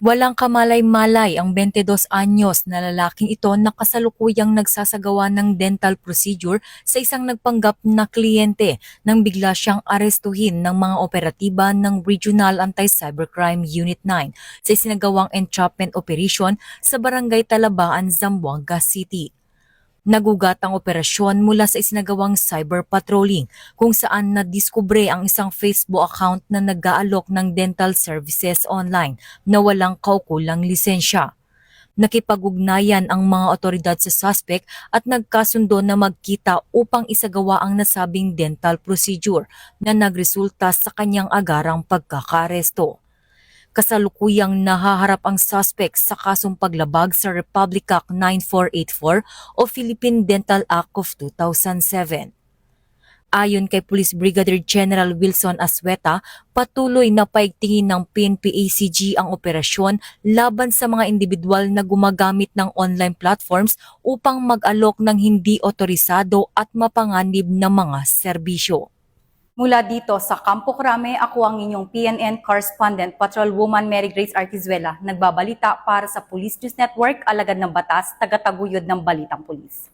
Walang kamalay-malay ang 22 anyos na lalaking ito na kasalukuyang nagsasagawa ng dental procedure sa isang nagpanggap na kliyente nang bigla siyang arestuhin ng mga operatiba ng Regional Anti-Cybercrime Unit 9 sa isinagawang entrapment operation sa Barangay Talabaan, Zamboanga City. Nagugat ang operasyon mula sa isinagawang cyber patrolling kung saan nadiskubre ang isang Facebook account na nag-aalok ng dental services online na walang kaukulang lisensya. Nakipag-ugnayan ang mga otoridad sa suspect at nagkasundo na magkita upang isagawa ang nasabing dental procedure na nagresulta sa kanyang agarang pagkakaaresto. Kasalukuyang nahaharap ang suspect sa kasong paglabag sa Republic Act 9484 o Philippine Dental Act of 2007. Ayon kay Police Brigadier General Wilson Asweta, patuloy na paigtingin ng PNP-ACG ang operasyon laban sa mga individual na gumagamit ng online platforms upang mag-alok ng hindi otorisado at mapanganib na mga serbisyo. Mula dito sa Campo Crame, ako ang inyong PNN correspondent, Patrolwoman Mary Grace Artizuela, nagbabalita para sa Police News Network, alagad ng batas, tagataguyod ng Balitang Pulis.